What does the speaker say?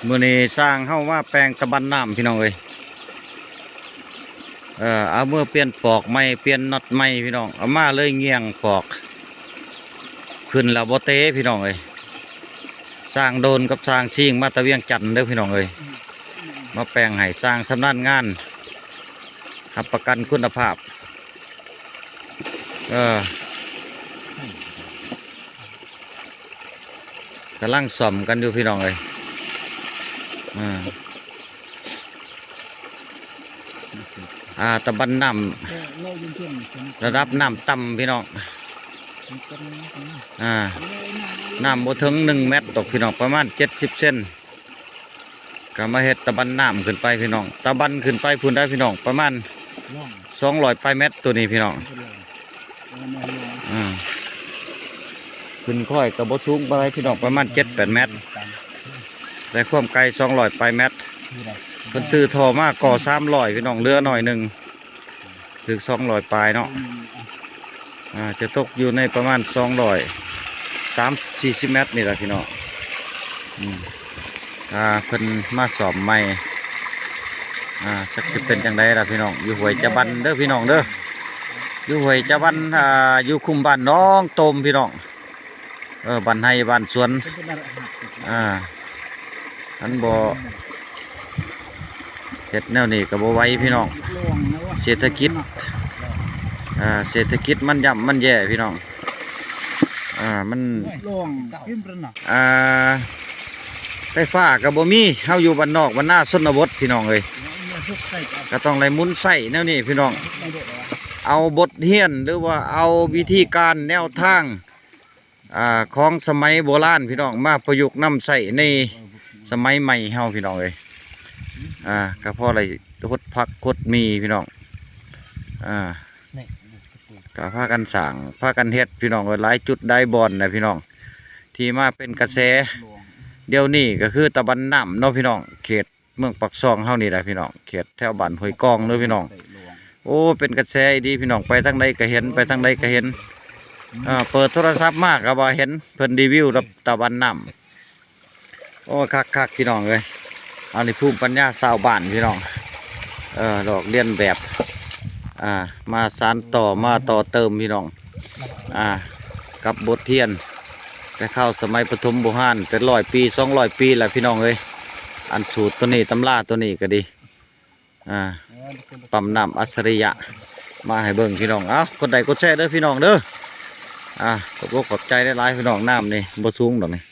มื้อนี้สร้างเข้ามาแปลงตะบันน้ำพี่น้องเอ้ยเอาเมื่อเปลี่ยนปอกไม้เปลี่ยนน็อตไม้พี่น้องเอามาเลยเงี่ยงปอกขึ้นแล้วบ่เตะพี่น้องเอ้ยสร้างโดนกับสร้างชิงมาตะเวียงจันทน์เด้อพี่น้องเอ้ยมาแปลงให้สร้างสำนักงานรับประกันคุณภาพกำลังซ่อมกันอยู่พี่น้องเอ้ยตะบันน้ำระดับน้ำต่ำพี่น้องน้ำบ่ถึง1 เมตรตกพี่น้องประมาณ70 เซนก็มาเฮ็ดตะบันน้ำขึ้นไปพี่น้องตะบันขึ้นไปพูนได้พี่น้องประมาณ200 ปลายเมตรตัวนี้พี่น้องขึ้นค่อยกับบ่สูงไปพี่น้องประมาณ7-8 เมตรได้ความไกล200 ปลายเมตรเพิ่นซื้อท่อมากก่อ300พี่น้องเรือหน่อยหนึ่งถึง200 ปลายเนาะจะตกอยู่ในประมาณ240 เมตรนี่แหละพี่น้องเพิ่นมาสอบใหม่สักสิเป็นจังไดล่ะพี่น้องอยู่ห้วยจะบันเด้อพี่น้องเด้ออยู่ห้วยจะบันอยู่คุมบ้านน้องโตมพี่น้องบ้านไห้บ้านสวนอันบ่เฮ็ดแนวนี้ก็บ่ไหวพี่น้องเศรษฐกิจมันย่ำมันแย่พี่น้องมันไฟฟ้าก็บ่มีเฮาอยู่บ้านนอกบ้านนาชนบทพี่น้องเอ้ยก็ต้องไล่มุนใส่แนวนี้พี่น้องเอาบทเรียนหรือว่าเอาวิธีการแนวทางของสมัยโบราณพี่น้องมาประยุกต์นำใส่ในสมัยใหม่เฮาพี่น้องเอ้ยก็พออะไรคดพักคดมีพี่น้องก็พากันสั่งพากันเฮ็ดพี่น้องหลายจุดได้บอลนะพี่น้องที่มาเป็นกระแสเดี๋ยวนี้ก็คือตะบันน้ำเนาะพี่น้องเขตเมืองปักซองเฮานี่แหละพี่น้องเขตแถวบ้านห้วยกองเนาะพี่น้องโอ้เป็นกระแสดีพี่น้องไปทางใดก็เห็นไปทางใดก็เห็นเปิดโทรศัพท์มากก็บ่เห็นเพิ่นรีวิวตะบันน้ำโอ้คักพี่น้องเลยอันนี้ภูมิปัญญาชาวบ้านพี่น้องดอกเลียนแบบมาสานต่อมาต่อเติมพี่น้องกับบทเรียนแต่เข้าสมัยปฐมโบราณเป็น100 ปี200 ปีแหละพี่น้องเอ้ยอันสูตรตัวนี้ตำราตัวนี้ก็ดีปั๊มน้ำอัจฉริยะมาให้เบิ่งพี่น้องกดไลค์กดแชร์เด้อพี่น้องเด้อขอบใจได้หลายพี่น้องน้ำนี่บ่สูงดอกนี่